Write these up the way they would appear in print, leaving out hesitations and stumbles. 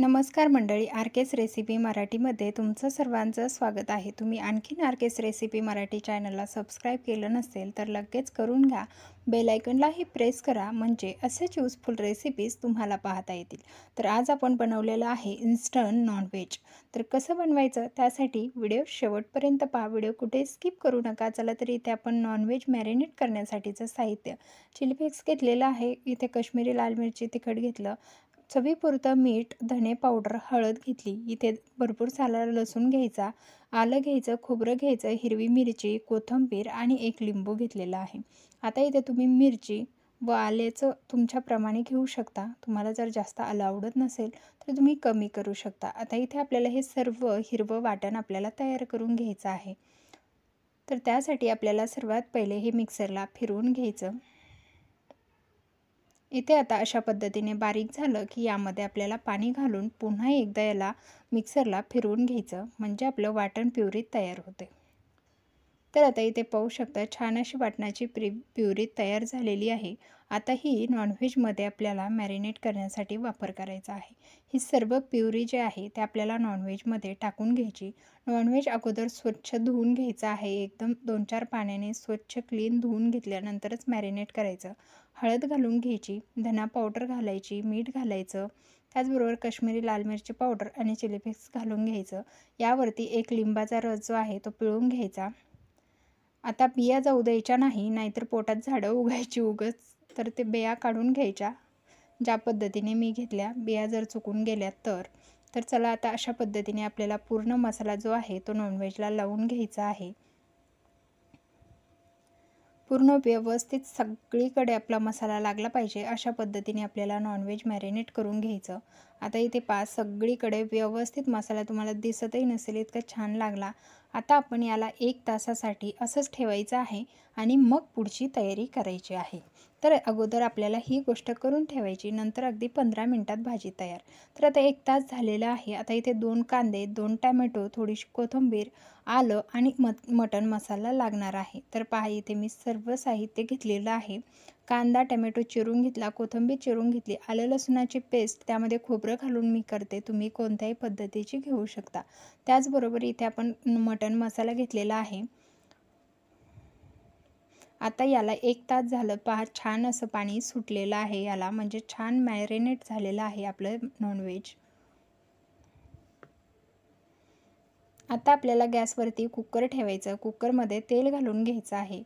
नमस्कार मंडळी, आरकेस रेसिपी मराठीमध्ये तुमचं सर्वांचं स्वागत आहे. तुम्ही आणखीन आरकेस रेसिपी मराठी चॅनलला सबस्क्राईब केलं नसेल तर लगेच करून घ्या. बेल आयकॉनलाही प्रेस करा, म्हणजे असेच यूजफुल रेसिपीज तुम्हाला पाहता येतील. तर आज आपण बनवलेलं आहे इन्स्टंट नॉनव्हेज. तर कसं बनवायचं त्यासाठी व्हिडिओ शेवटपर्यंत पहा. व्हिडिओ कुठे स्किप करू नका. चला तर इथे आपण नॉनव्हेज मॅरिनेट करण्यासाठीचं साहित्य चिली फ्लेक्स घेतलेलं आहे. इथे काश्मीरी लाल मिरची तिखट घेतलं, चवीपुरतं मीठ, धने पावडर, हळद घेतली. इथे भरपूर साला लसूण घ्यायचा, आलं घ्यायचं, खोबरं घ्यायचं, हिरवी मिरची, कोथिंबीर आणि एक लिंबू घेतलेला आहे. आता इथे तुम्ही मिरची व आल्याचं तुमच्याप्रमाणे घेऊ शकता. तुम्हाला जर जास्त आलं आवडत नसेल तर तुम्ही कमी करू शकता. आता इथे आपल्याला हे सर्व हिरवं वाटण आपल्याला तयार करून घ्यायचं आहे. तर त्यासाठी आपल्याला सर्वात पहिले हे मिक्सरला फिरवून घ्यायचं. इथे आता अशा पद्धतीने बारीक झालं की यामध्ये आपल्याला पाणी घालून पुन्हा एकदा याला मिक्सरला फिरवून घ्यायचं, म्हणजे आपलं वाटण प्युरी तयार होते. तर आता इथे पाहू शकता छान अशी वाटणाची प्युरी तयार झालेली आहे. आता ही नॉनव्हेजमध्ये आपल्याला मॅरिनेट करण्यासाठी वापर करायचा आहे. ही सर्व प्युरी जे आहे ते आपल्याला नॉनव्हेजमध्ये टाकून घ्यायची. नॉनव्हेज अगोदर स्वच्छ धुवून घ्यायचं आहे. एकदम 2-4 पाण्याने स्वच्छ क्लीन धुवून घेतल्यानंतरच मॅरिनेट करायचं. हळद घालून घ्यायची, धना पावडर घालायची, मीठ घालायचं, त्याचबरोबर काश्मीरी लाल मिरची पावडर आणि चिली फ्लेक्स घालून घ्यायचं. यावरती एक लिंबाचा रस जो आहे तो पिळून घ्यायचा. आता बिया जाऊ द्यायच्या नाही, नाहीतर पोटात झाडं उगायची उगाच. तर ते बिया काढून घ्यायच्या, ज्या पद्धतीने मी घेतल्या. बिया जर चुकून गेल्या तर चला आता अशा पद्धतीने आपल्याला पूर्ण मसाला जो आहे तो नॉनव्हेजला लावून घ्यायचा आहे. पूर्ण व्यवस्थित सगळीकडे आपला मसाला लागला पाहिजे अशा पद्धतीने आपल्याला नॉनव्हेज मॅरिनेट करून घ्यायचं. आता इथे सगळीकडे व्यवस्थित मसाला तुम्हाला दिसतही नसेल इतका छान लागला. आता आपण याला 1 तासासाठी असंच ठेवायचं आहे आणि मग पुढची तयारी करायची आहे. तर अगोदर आपल्याला ही गोष्ट करून ठेवायची, नंतर अगदी 15 मिनिटात भाजी तयार. तर आता 1 तास झालेला आहे. आता इथे 2 कांदे, 2 टॅमॅटो, थोडीशी कोथिंबीर, आलं आणि मटण मसाला लागणार आहे. तर पहा इथे मी सर्व साहित्य घेतलेलं आहे. कांदा टॅमॅटो चिरून घेतला, कोथिंबीर चिरून घेतली, आलं लसूणाची पेस्ट, त्यामध्ये खोबरं घालून मी करते. तुम्ही कोणत्याही पद्धतीची घेऊ शकता. त्याचबरोबर इथे आपण मटण मसाला घेतलेला आहे. आता याला 1 तास झालं. पहा छान असं पाणी सुटलेलं आहे याला, म्हणजे छान मॅरिनेट झालेलं आहे आपलं नॉनव्हेज. आता आपल्याला गॅसवरती कुकर ठेवायचं. कुकरमध्ये तेल घालून घ्यायचं आहे.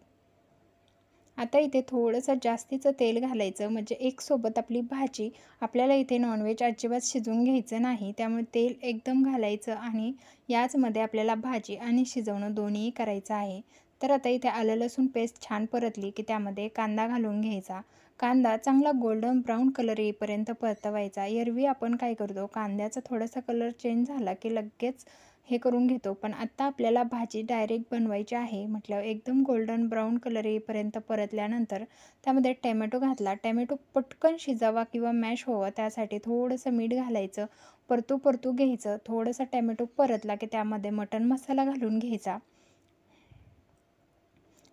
आता इथे थोडंसं जास्तीचं तेल घालायचं, म्हणजे एकसोबत आपली भाजी. आपल्याला इथे नॉनव्हेज अजिबात शिजवून घ्यायचं नाही, त्यामुळे तेल एकदम घालायचं आणि याचमध्ये आपल्याला भाजी आणि शिजवणं दोन्हीही करायचं आहे. तर आता इथे आलं लसूण पेस्ट छान परतली की त्यामध्ये कांदा घालून घ्यायचा. कांदा चांगला गोल्डन ब्राऊन कलर येईपर्यंत परतवायचा. एरवी आपण काय करतो, कांद्याचा थोडासा कलर चेंज झाला की लगेच हे करून घेतो, पण आत्ता आपल्याला भाजी डायरेक्ट बनवायची आहे म्हटल्यावर एकदम गोल्डन ब्राऊन कलर येईपर्यंत परतल्यानंतर त्यामध्ये टॅमॅटो घातला. टॅमॅटो पटकन शिजावा किंवा मॅश व्हावा त्यासाठी थोडंसं मीठ घालायचं. परतू घ्यायचं. थोडंसं टॅमॅटो परतला की त्यामध्ये मटण मसाला घालून घ्यायचा.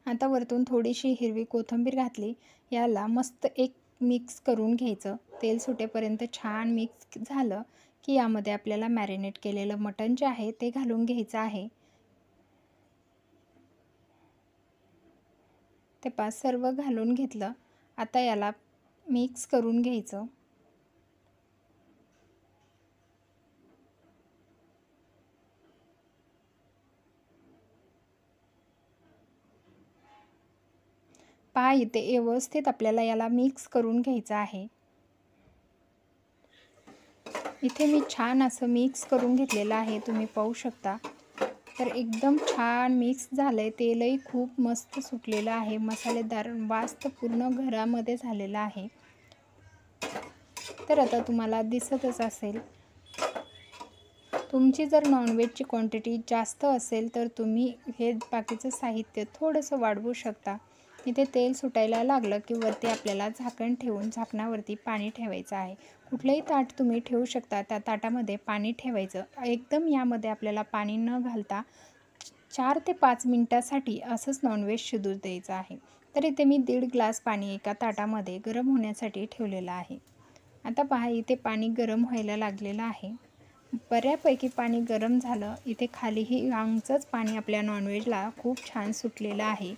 आता वरतून थोडीशी हिरवी कोथिंबीर घातली. याला मस्त एक मिक्स करून घ्यायचं. तेल सुटेपर्यंत छान मिक्स झालं की यामध्ये आपल्याला मॅरिनेट केलेलं मटण जे आहे ते घालून घ्यायचं आहे. ते सर्व घालून घेतलं. आता याला मिक्स करून घ्यायचं. पहा इथे व्यवस्थित आपल्याला याला मिक्स करून घ्यायचं आहे. इथे मी छान असं मिक्स करून घेतलेलं आहे, तुम्ही पाहू शकता. तर एकदम छान मिक्स झालंय. तेलही खूप मस्त सुटलेलं आहे. मसालेदार वास तर पूर्ण घरामध्ये झालेला आहे. तर आता तुम्हाला दिसतच असेल. तुमची जर नॉनव्हेजची क्वांटिटी जास्त असेल तर तुम्ही हे बाकीचं साहित्य थोडंसं वाढवू शकता. इथे तेल सुटायला लागलं की वरती आपल्याला झाकण ठेवून झाकणावरती पाणी ठेवायचं आहे. कुठलंही ताट तुम्ही ठेवू शकता. त्या ताटामध्ये पाणी ठेवायचं. एकदम यामध्ये आपल्याला पाणी न घालता 4 ते 5 मिनिटासाठी असंच नॉनव्हेज शिजू द्यायचं आहे. तर इथे मी 1.5 ग्लास पाणी एका ताटामध्ये गरम होण्यासाठी ठेवलेलं आहे. आता पहा इथे पाणी गरम व्हायला लागलेलं आहे. बऱ्यापैकी पाणी गरम झालं. इथे खालीही आमचंच पाणी आपल्या नॉनव्हेजला खूप छान सुटलेलं आहे.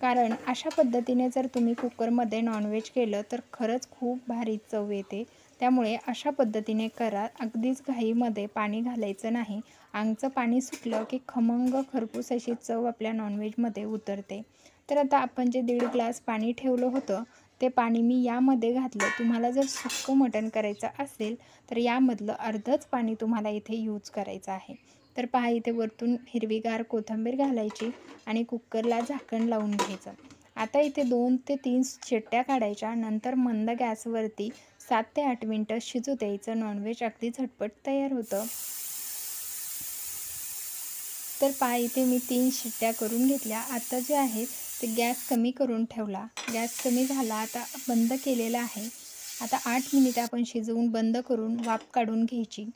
कारण अशा पद्धतीने जर तुम्ही कुकरमध्ये नॉनव्हेज केलं तर खरंच खूप भारी चव येते. त्यामुळे अशा पद्धतीने करा. अगदीच घाईमध्ये पाणी घालायचं नाही. आमचं पाणी सुटलं की खमंग खरपूस अशी चव आपल्या नॉनव्हेजमध्ये उतरते. तर आता आपण जे 1.5 ग्लास पाणी ठेवलं होतं ते पाणी मी यामध्ये घातलं. तुम्हाला जर सुक्कं मटण करायचं असेल तर यामधलं अर्धच पाणी तुम्हाला इथे यूज करायचं आहे. तर पहा इथे वरतून हिरवीगार कोथिंबीर घालायची आणि कुकरला झाकण लावून घ्यायचं. आता इथे 2 ते 3 शिट्ट्या काढायच्या. नंतर मंद गॅसवरती 7 ते 8 मिनटं शिजू द्यायचं. नॉनव्हेज अगदी झटपट तयार होतं. तर पहा इथे मी 3 शिट्ट्या करून घेतल्या. आता जे आहे ते गॅस कमी करून ठेवला. गॅस कमी झाला. आता बंद केलेला आहे. आता 8 मिनिटं आपण शिजवून बंद करून वाफ काढून घ्यायची.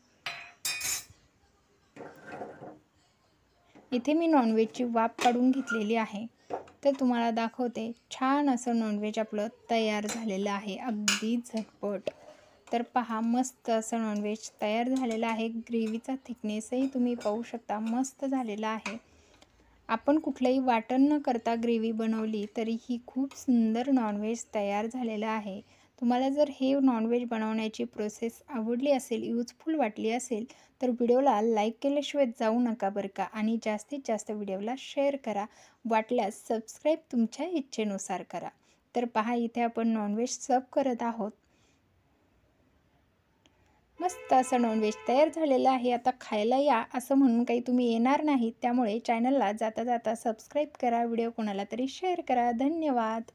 इथे मी नॉनव्हेजची वाफ काढून घेतलेली आहे. तर तुम्हाला दाखवते. छान असं नॉनव्हेज आपलं तयार झालेलं आहे. अगदी झटपट. तर पहा मस्त असं नॉनव्हेज तयार झालेलं आहे. ग्रेव्हीचा थिकनेसही तुम्ही पाहू शकता. मस्त झालेला आहे. आपण कुठलंही वाटण न करता ग्रेव्ही बनवली तरीही खूप सुंदर नॉनव्हेज तयार झालेलं आहे. तुम्हाला जर हे नॉनव्हेज बनवण्याची प्रोसेस आवडली असेल, यूजफुल वाटली असेल तर व्हिडिओला लाईक केल्याशिवाय जाऊ नका बरं का. आणि जास्तीत जास्त व्हिडिओला शेअर करा. वाटल्यास सबस्क्राईब तुमच्या इच्छेनुसार करा. तर पहा इथे आपण नॉनव्हेज सर्व करत आहोत. मस्त असं नॉनव्हेज तयार झालेलं आहे. आता खायला या असं म्हणून काही तुम्ही येणार नाहीत. त्यामुळे चॅनलला जाता जाता सबस्क्राईब करा. व्हिडिओ कोणाला तरी शेअर करा. धन्यवाद.